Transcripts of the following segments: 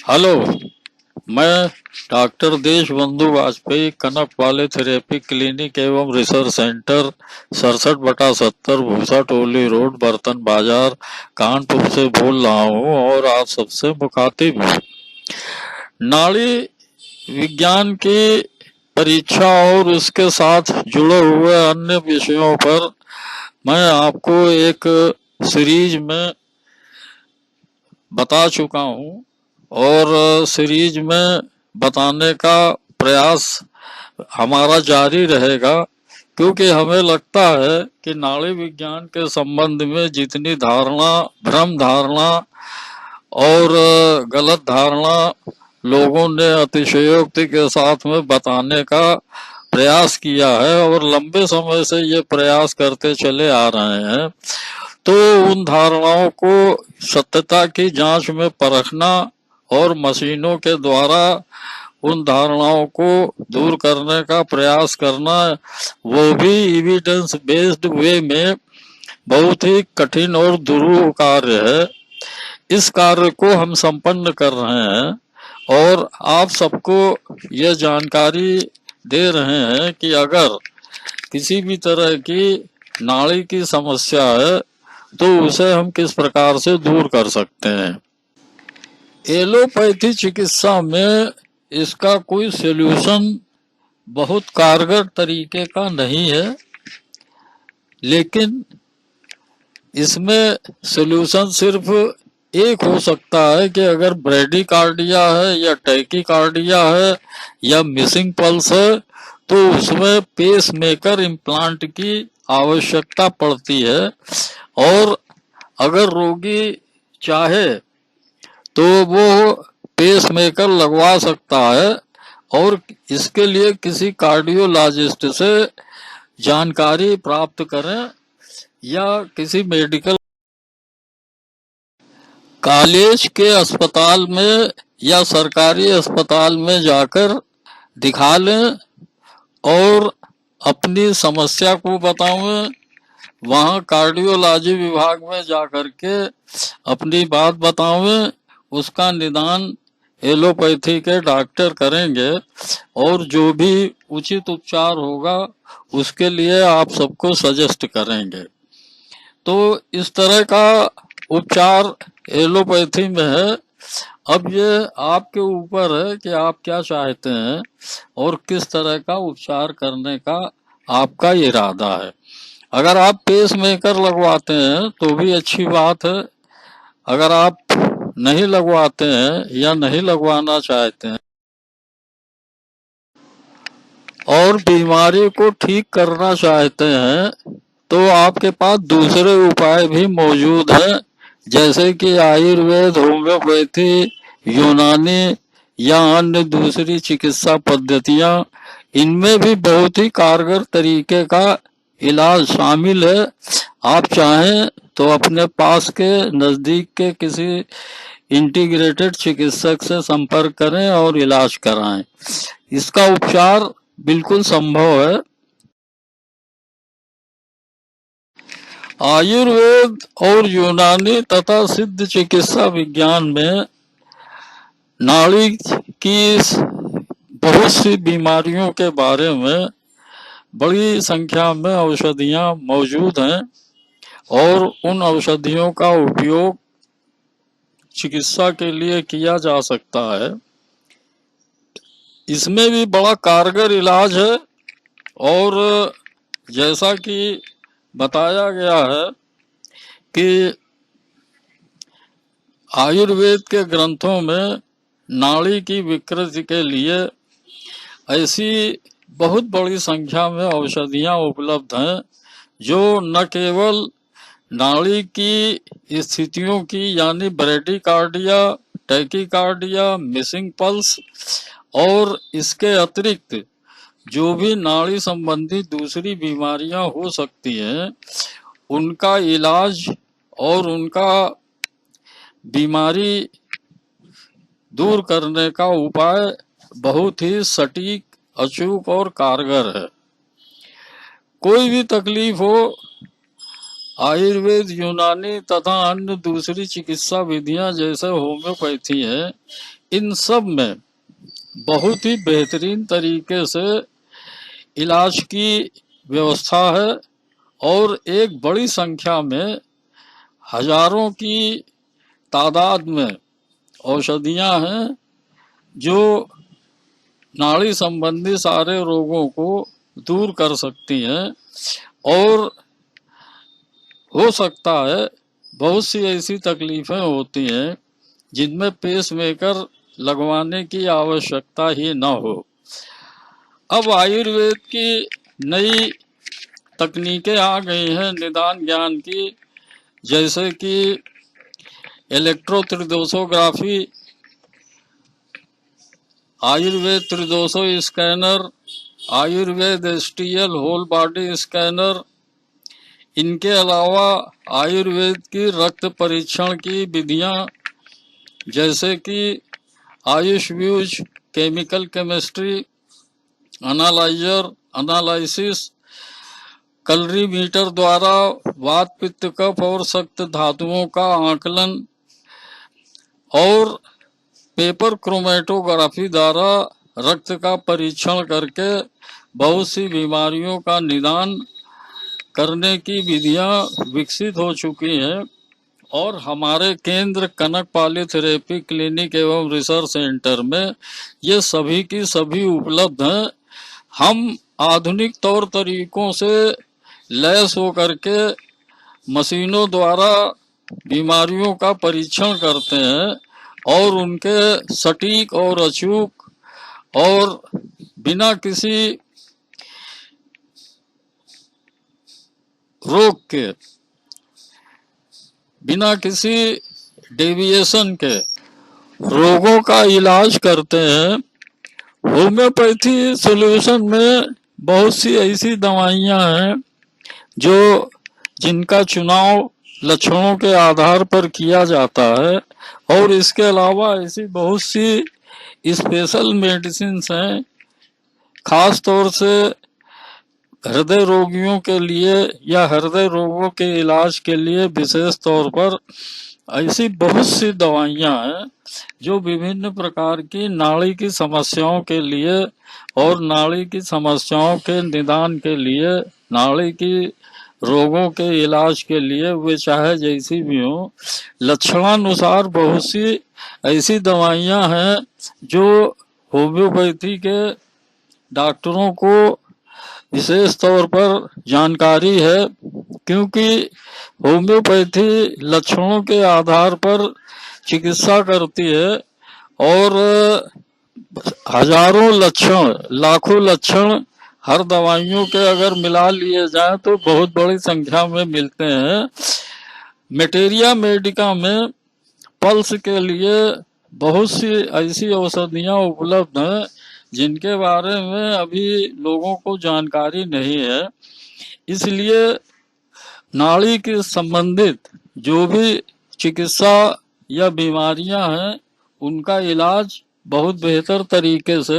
Hello. मैं doctor Deshbandhu Vajpayee कनक वाले therapy clinic एवं रिसर्च सेंटर 67/70 भूसा टोली रोड बर्तन बाजार कानपुर से बोल रहा हूँ और आप सबसे मुखातिब हूँ। नाड़ी विज्ञान की परीक्षा और उसके साथ जुड़े हुए अन्य विषयों पर मैं आपको एक सीरीज में बता चुका हूँ और सीरीज में बताने का प्रयास हमारा जारी रहेगा, क्योंकि हमें लगता है कि नाड़ी विज्ञान के संबंध में जितनी धारणा, भ्रम धारणा और गलत धारणा लोगों ने अतिशयोक्ति के साथ में बताने का प्रयास किया है और लंबे समय से ये प्रयास करते चले आ रहे हैं, तो उन धारणाओं को सत्यता की जांच में परखना और मशीनों के द्वारा उन धारणाओं को दूर करने का प्रयास करना, वो भी एविडेंस बेस्ड वे में, बहुत ही कठिन और दुरूह कार्य है। इस कार्य को हम संपन्न कर रहे हैं और आप सबको यह जानकारी दे रहे हैं कि अगर किसी भी तरह की नाड़ी की समस्या है तो उसे हम किस प्रकार से दूर कर सकते हैं। एलोपैथी चिकित्सा में इसका कोई सॉल्यूशन बहुत कारगर तरीके का नहीं है, लेकिन इसमें सॉल्यूशन सिर्फ एक हो सकता है कि अगर ब्रेडिकार्डिया है या टैकीकार्डिया है या मिसिंग पल्स है तो उसमें पेस मेकर इम्प्लांट की आवश्यकता पड़ती है, और अगर रोगी चाहे तो वो पेस मेकर लगवा सकता है और इसके लिए किसी कार्डियोलॉजिस्ट से जानकारी प्राप्त करें या किसी मेडिकल कॉलेज के अस्पताल में या सरकारी अस्पताल में जाकर दिखा लें और अपनी समस्या को बताएं। वहाँ कार्डियोलॉजी विभाग में जाकर के अपनी बात बताएं, उसका निदान एलोपैथी के डॉक्टर करेंगे और जो भी उचित उपचार होगा उसके लिए आप सबको सजेस्ट करेंगे। तो इस तरह का उपचार एलोपैथी में है। अब ये आपके ऊपर है कि आप क्या चाहते हैं और किस तरह का उपचार करने का आपका इरादा है। अगर आप पेस मेकर लगवाते हैं तो भी अच्छी बात है। अगर आप नहीं लगवाते हैं या नहीं लगवाना चाहते हैं और बीमारी को ठीक करना चाहते हैं तो आपके पास दूसरे उपाय भी मौजूद हैं, जैसे कि आयुर्वेद, होम्योपैथी, यूनानी या अन्य दूसरी चिकित्सा पद्धतियां। इनमें भी बहुत ही कारगर तरीके का इलाज शामिल है। आप चाहें तो अपने पास के नजदीक के किसी इंटीग्रेटेड चिकित्सक से संपर्क करें और इलाज कराएं। इसका उपचार बिल्कुल संभव है। आयुर्वेद और यूनानी तथा सिद्ध चिकित्सा विज्ञान में नाड़ी की बहुत सी बीमारियों के बारे में बड़ी संख्या में औषधियां मौजूद हैं और उन औषधियों का उपयोग चिकित्सा के लिए किया जा सकता है। इसमें भी बड़ा कारगर इलाज है और जैसा कि बताया गया है कि आयुर्वेद के ग्रंथों में नाड़ी की विकृति के लिए ऐसी बहुत बड़ी संख्या में औषधियां उपलब्ध हैं जो न केवल नाड़ी की स्थितियों की यानी ब्रेडिकार्डिया, टैकीकार्डिया, मिसिंग पल्स और इसके अतिरिक्त जो भी नाड़ी संबंधी दूसरी बीमारियां हो सकती हैं उनका इलाज और उनका बीमारी दूर करने का उपाय बहुत ही सटीक, अचूक और कारगर है। कोई भी तकलीफ हो आयुर्वेद, यूनानी तथा अन्य दूसरी चिकित्सा विधियां जैसे होम्योपैथी है, इन सब में बहुत ही बेहतरीन तरीके से इलाज की व्यवस्था है और एक बड़ी संख्या में हजारों की तादाद में औषधियां हैं जो नाड़ी संबंधी सारे रोगों को दूर कर सकती हैं। और हो सकता है बहुत सी ऐसी तकलीफें होती हैं जिनमें पेसमेकर लगवाने की आवश्यकता ही न हो। अब आयुर्वेद की नई तकनीकें आ गई हैं निदान ज्ञान की, जैसे कि इलेक्ट्रो त्रिदोषोग्राफी, आयुर्वेद त्रिदोषो scanner, Ayurveda STL whole body scanner. इनके अलावा आयुर्वेद की रक्त परीक्षण की विधियां जैसे कि Ayush views, chemical chemistry, analyser, analysis, calorimeter द्वारा वात, पित्त, कफ और सख्त धातुओं का आकलन और पेपर क्रोमेटोग्राफी द्वारा रक्त का परीक्षण करके बहुत सी बीमारियों का निदान करने की विधियां विकसित हो चुकी हैं। और हमारे केंद्र कनक पॉलीथेरेपी क्लिनिक एवं रिसर्च सेंटर में ये सभी की सभी उपलब्ध हैं। हम आधुनिक तौर तरीकों से लैस होकर के मशीनों द्वारा बीमारियों का परीक्षण करते हैं और उनके सटीक और अचूक और बिना किसी रोग के, बिना किसी डेविएशन के रोगों का इलाज करते हैं। होम्योपैथी सॉल्यूशन में बहुत सी ऐसी दवाइयां हैं जो जिनका चुनाव लक्षणों के आधार पर किया जाता है और इसके अलावा ऐसी बहुत सी स्पेशल मेडिसिन हैं, खास तौर से हृदय रोगियों के लिए या हृदय रोगों के इलाज के लिए विशेष तौर पर ऐसी बहुत सी दवाइयां हैं जो विभिन्न प्रकार की नाड़ी की समस्याओं के लिए और नाड़ी की समस्याओं के निदान के लिए, नाड़ी की रोगों के इलाज के लिए, वे चाहे जैसी भी हो, लक्षणानुसार बहुत सी ऐसी दवाइयां हैं जो होम्योपैथी के डॉक्टरों को विशेष तौर पर जानकारी है, क्योंकि होम्योपैथी लक्षणों के आधार पर चिकित्सा करती है और हजारों लक्षण, लाखों लक्षण हर दवाइयों के अगर मिला लिए जाए तो बहुत बड़ी संख्या में मिलते हैं। मेटेरिया मेडिका में पल्स के लिए बहुत सी ऐसी औषधियां उपलब्ध हैं जिनके बारे में अभी लोगों को जानकारी नहीं है। इसलिए नाड़ी के संबंधित जो भी चिकित्सा या बीमारियां हैं उनका इलाज बहुत बेहतर तरीके से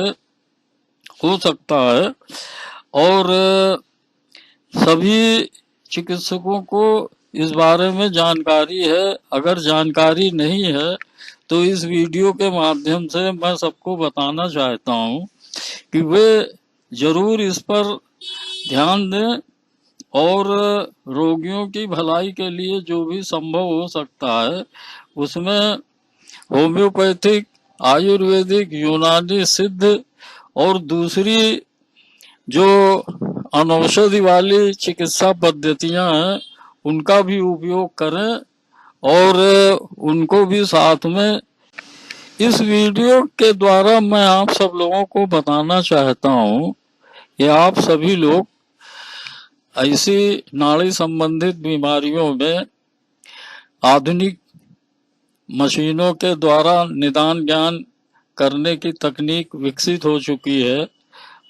हो सकता है और सभी चिकित्सकों को इस बारे में जानकारी है। अगर जानकारी नहीं है तो इस वीडियो के माध्यम से मैं सबको बताना चाहता हूं कि वे जरूर इस पर ध्यान दें और रोगियों की भलाई के लिए जो भी संभव हो सकता है उसमें होम्योपैथिक, आयुर्वेदिक, यूनानी, सिद्ध और दूसरी जो अनौषधि वाली चिकित्सा पद्धतियां हैं उनका भी उपयोग करें और उनको भी साथ में। इस वीडियो के द्वारा मैं आप सब लोगों को बताना चाहता हूं कि आप सभी लोग ऐसी नाड़ी संबंधित बीमारियों में आधुनिक मशीनों के द्वारा निदान ज्ञान करने की तकनीक विकसित हो चुकी है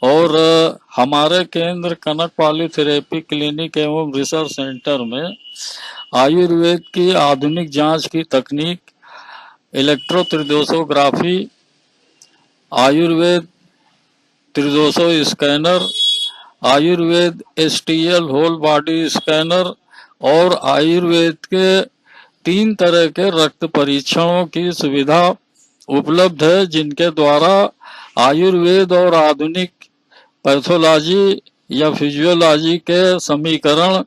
और हमारे केंद्र कनक पॉलीथेरेपी क्लिनिक एवं रिसर्च सेंटर में आयुर्वेद की आधुनिक जांच की तकनीक, इलेक्ट्रो त्रिदोषोग्राफी, आयुर्वेद त्रिदोषो scanner, Ayurveda STL whole body scanner और आयुर्वेद के 3 तरह के रक्त परीक्षणों की सुविधा उपलब्ध है, जिनके द्वारा आयुर्वेद और आधुनिक पैथोलॉजी या फिजियोलॉजी के समीकरण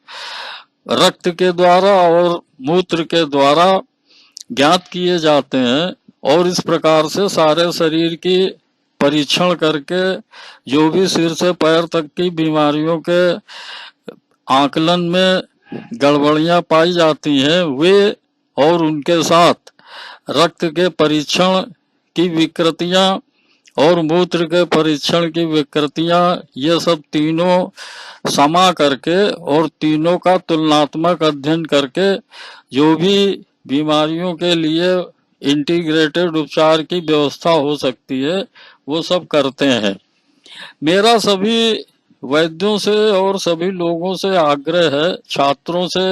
रक्त के द्वारा और मूत्र के द्वारा ज्ञात किए जाते हैं। और इस प्रकार से सारे शरीर की परीक्षण करके जो भी सिर से पैर तक की बीमारियों के आकलन में गड़बड़ियां पाई जाती हैं वे और उनके साथ रक्त के परीक्षण की विकृतियां और मूत्र के परीक्षण की विकृतियां, ये सब तीनों समा करके और तीनों का तुलनात्मक अध्ययन करके जो भी बीमारियों के लिए इंटीग्रेटेड उपचार की व्यवस्था हो सकती है वो सब करते हैं। मेरा सभी वैद्यों से और सभी लोगों से आग्रह है, छात्रों से,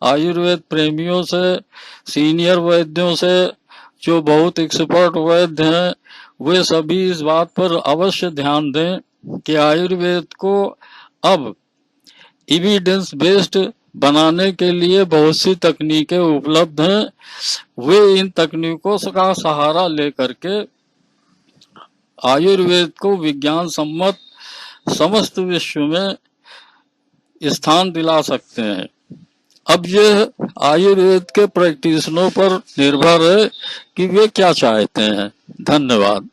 आयुर्वेद प्रेमियों से, सीनियर वैद्यों से, जो बहुत एक्सपर्ट वैद्य हैं, वे सभी इस बात पर अवश्य ध्यान दें कि आयुर्वेद को अब एविडेंस बेस्ड बनाने के लिए बहुत सी तकनीकें उपलब्ध हैं। वे इन तकनीकों का सहारा लेकर के आयुर्वेद को विज्ञान सम्मत समस्त विश्व में स्थान दिला सकते हैं। अब यह आयुर्वेद के प्रैक्टिशनरों पर निर्भर है कि वे क्या चाहते हैं। धन्यवाद।